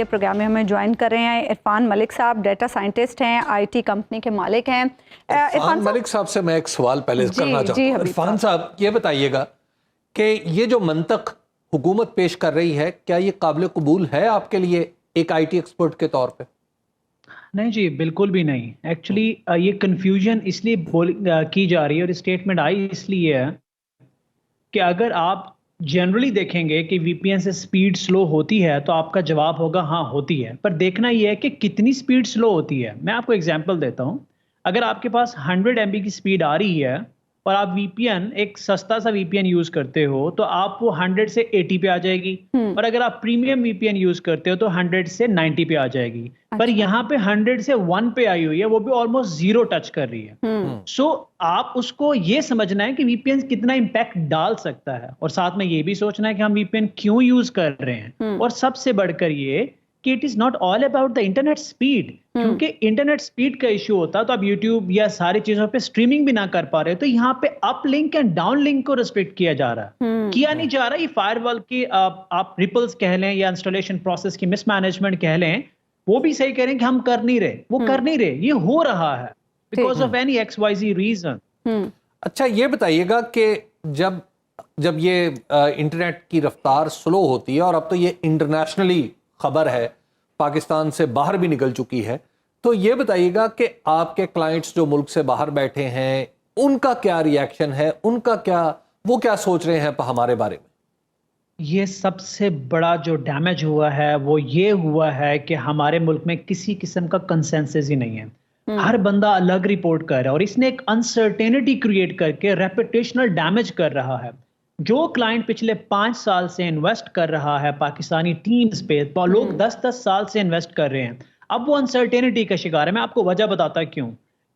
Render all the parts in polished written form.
Programme में हमें join कर रहे हैं इरफान मलिक साहब, डाटा साइंटिस्ट हैं, आईटी कंपनी के मालिक हैं। इरफान मलिक साहब से मैं एक सवाल पहले करना चाहता हूँ। इरफान साहब, ये बताइएगा कि ये जो मंतक हुकूमत पेश कर रही है, क्या ये काबिल कबूल है आपके लिए एक आईटी एक्सपर्ट के तौर पे? नहीं जी, बिल्कुल भी नहीं। एक्चुअली ये कंफ्यूजन इसलिए की जा रही है और स्टेटमेंट आई इसलिए है कि अगर आप जनरली देखेंगे कि वीपीएन से स्पीड स्लो होती है तो आपका जवाब होगा हाँ होती है, पर देखना ये है कि कितनी स्पीड स्लो होती है। मैं आपको एग्जांपल देता हूँ। अगर आपके पास 100 MB की स्पीड आ रही है और आप वीपीएन एक सस्ता सा वीपीएन यूज करते हो तो आप वो 100 से 80 पे आ जाएगी, और अगर आप प्रीमियम वीपीएन यूज करते हो तो 100 से 90 पे आ जाएगी। पर यहाँ पे 100 से 1 पे आई हुई है, वो भी ऑलमोस्ट जीरो टच कर रही है। सो आप उसको ये समझना है कि वीपीएन कितना इंपैक्ट डाल सकता है, और साथ में ये भी सोचना है कि हम वीपीएन क्यों यूज कर रहे हैं, और सबसे बढ़कर ये कि it is not all about the internet speed. क्योंकि इंटरनेट स्पीड का इश्यू होता तो आप यूट्यूब या सारी चीजों पे स्ट्रीमिंग भी ना कर पा रहे हो। तो यहाँ पे up link and down link को रिस्ट्रिक्ट किया जा रहा है, किया नहीं जा रहा। ये फायरवॉल की आप रिपल्स कह लें या इंस्टॉलेशन प्रोसेस की मिसमैनेजमेंट कह लें, वो भी सही कह रहे हैं कि हम कर नहीं रहे, वो कर नहीं रहे, ये हो रहा है because of any XYZ reason. अच्छा, ये बताइएगा कि जब ये इंटरनेट की रफ्तार स्लो होती है, और अब तो ये इंटरनेशनली खबर है, पाकिस्तान से बाहर भी निकल चुकी है, तो ये बताइएगा कि आपके क्लाइंट्स जो मुल्क से बाहर बैठे हैं उनका क्या रिएक्शन है, वो क्या सोच रहे हैं हमारे बारे में? ये सबसे बड़ा जो डैमेज हुआ है वो ये हुआ है कि हमारे मुल्क में किसी किस्म का कंसेंसस ही नहीं है। हर बंदा अलग रिपोर्ट कर रहा है और इसने एक अनसर्टेनिटी क्रिएट करके रेपुटेशनल डैमेज कर रहा है। जो क्लाइंट पिछले 5 साल से इन्वेस्ट कर रहा है पाकिस्तानी टीम्स पे, तो लोग 10-10 साल से इन्वेस्ट कर रहे हैं, अब वो अनसर्टेनिटी का शिकार है। मैं आपको वजह बताता क्यों।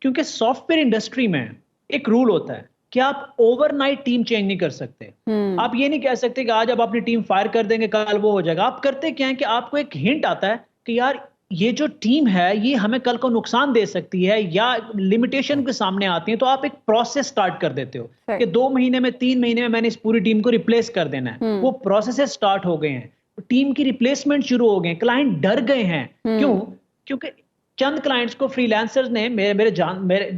क्योंकि सॉफ्टवेयर इंडस्ट्री में एक रूल होता है कि आप ओवरनाइट टीम चेंज नहीं कर सकते। आप ये नहीं कह सकते कि आज आप अपनी टीम फायर कर देंगे कल वो हो जाएगा। आप करते क्या है कि आपको एक हिंट आता है कि यार ये जो टीम है ये हमें कल को नुकसान दे सकती है या लिमिटेशन के सामने आती है, तो आप एक प्रोसेस स्टार्ट कर देते हो कि 2 महीने में 3 महीने में मैंने इस पूरी टीम को रिप्लेस कर देना है। वो प्रोसेस स्टार्ट हो गए हैं, टीम की रिप्लेसमेंट शुरू हो गए, क्लाइंट डर गए हैं। क्यों? क्योंकि चंद क्लाइंट्स को फ्रीलांसर्स ने मेरे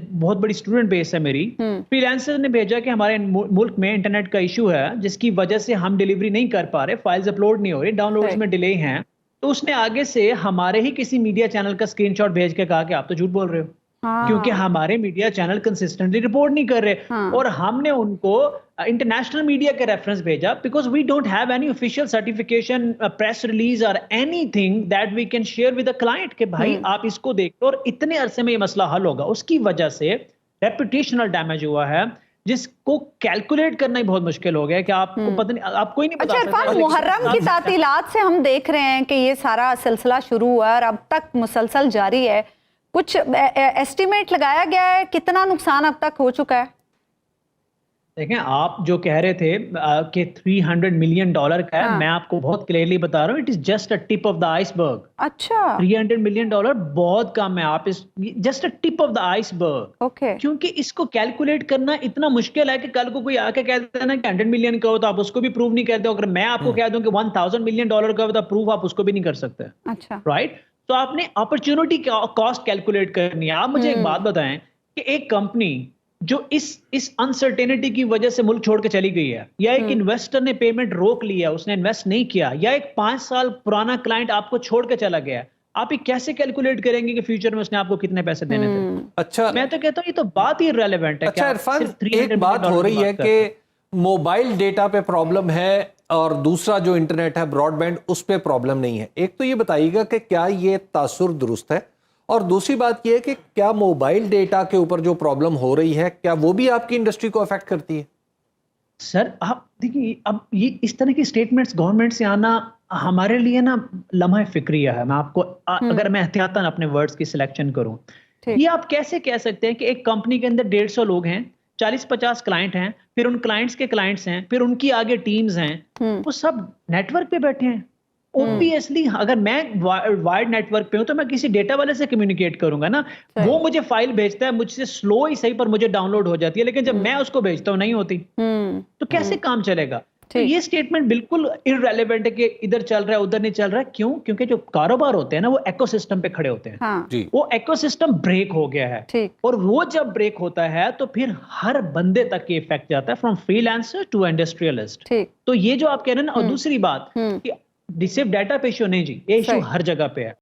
बहुत बड़ी स्टूडेंट बेस है मेरी, फ्रीलांसर्स ने भेजा कि हमारे मुल्क में इंटरनेट का इशू है जिसकी वजह से हम डिलीवरी नहीं कर पा रहे, फाइल्स अपलोड नहीं हो रही, डाउनलोड्स में डिले हैं। तो उसने आगे से हमारे ही किसी मीडिया चैनल का स्क्रीनशॉट भेज के कहा कि आप तो झूठ बोल रहे हो, क्योंकि हमारे मीडिया चैनल कंसिस्टेंटली रिपोर्ट नहीं कर रहे। और हमने उनको इंटरनेशनल मीडिया के रेफरेंस भेजा because we don't have any official certification, press release और anything that we can share with the client कि भाई आप इसको देखो और इतने अरसे में ये मसला हल होगा। उसकी वजह से रेपुटेशनल डैमेज हुआ है जिसको कैलकुलेट करना ही बहुत मुश्किल हो गया कि आपको पता नहीं, आपको ही नहीं पता। अच्छा इरफान, मुहर्रम की तातीलात से हम देख रहे हैं कि ये सारा सिलसिला शुरू हुआ और अब तक मुसलसल जारी है। कुछ एस्टिमेट लगाया गया है कितना नुकसान अब तक हो चुका है? देखें, आप जो कह रहे थे कि $300 मिलियन का है, मैं आपको बहुत क्लियरली बता रहा हूँ, it is just a tip of the iceberg. अच्छा, $300 मिलियन बहुत कम है। आप इस just a tip of the iceberg. Okay, क्योंकि इसको कैलकुलेट करना इतना मुश्किल है कि कल को कोई आके कहता है ना कि 100 मिलियन का हो तो आप उसको भी प्रूव नहीं करते। अगर मैं आपको कह दूं कि $1000 मिलियन का हो तो प्रूव आप उसको भी नहीं कर सकते। अच्छा, राइट। तो आपने अपॉर्चुनिटी कॉस्ट कैलकुलेट करनी है। आप मुझे एक बात बताएं कि एक कंपनी जो इस अनसर्टेनिटी की वजह से मुल्क छोड़ के चली गई है, या एक इन्वेस्टर ने पेमेंट रोक लिया, उसने इन्वेस्ट नहीं किया, या एक 5 साल पुराना क्लाइंट आपको छोड़ के चला गया, आप ये कैसे कैलकुलेट करेंगे कि फ्यूचर में उसने आपको कितने पैसे देने थे? अच्छा, मैं तो कहता हूँ ये तो बात ही इररिलेवेंट है। अच्छा इरफान, एक बात हो रही है कि मोबाइल डेटा पे प्रॉब्लम है और दूसरा जो इंटरनेट है ब्रॉडबैंड उस पे प्रॉब्लम नहीं है। एक तो ये बताइएगा कि क्या ये तासुर दुरुस्त है, और दूसरी बात ये है कि क्या मोबाइल डेटा के ऊपर जो प्रॉब्लम हो रही है क्या वो भी आपकी इंडस्ट्री को अफेक्ट करती है? सर आप देखिए, अब ये इस तरह की स्टेटमेंट्स गवर्नमेंट से आना हमारे लिए ना लम्हा फिक्रिया है। मैं आपको अगर मैं एहतियातन अपने वर्ड्स की सिलेक्शन करूं, ये आप कैसे कह सकते हैं कि एक कंपनी के अंदर 150 लोग हैं, 40-50 क्लाइंट हैं, फिर उन क्लाइंट्स के क्लाइंट्स हैं, फिर उनकी आगे टीम्स हैं, वो सब नेटवर्क पे बैठे हैं। ऑब्वियसली अगर मैं वायर्ड नेटवर्क पे हूं तो मैं किसी डेटा वाले से कम्युनिकेट करूंगा ना। वो मुझे फाइल भेजता है, मुझसे स्लो ही सही पर मुझे डाउनलोड हो जाती है, लेकिन जब मैं उसको भेजता हूं नहीं होती, तो कैसे काम चलेगा? तो ये स्टेटमेंट बिल्कुल इररेलेवेंट है कि इधर चल रहा है उधर नहीं चल रहा है। क्यों? क्योंकि जो कारोबार होते हैं ना वो इकोसिस्टम पे खड़े होते हैं। हाँ जी वो इकोसिस्टम ब्रेक हो गया है, ठीक और वो जब ब्रेक होता है तो फिर हर बंदे तक ये इफेक्ट जाता है, फ्रॉम फ्रीलांसर टू इंडस्ट्रियलिस्ट। ठीक तो ये जो आप कह रहे हैं ना, और दूसरी बात हम्म। कि सिर्फ डाटा पे इशू नहीं जी, ये इशू सही। हर जगह पे है।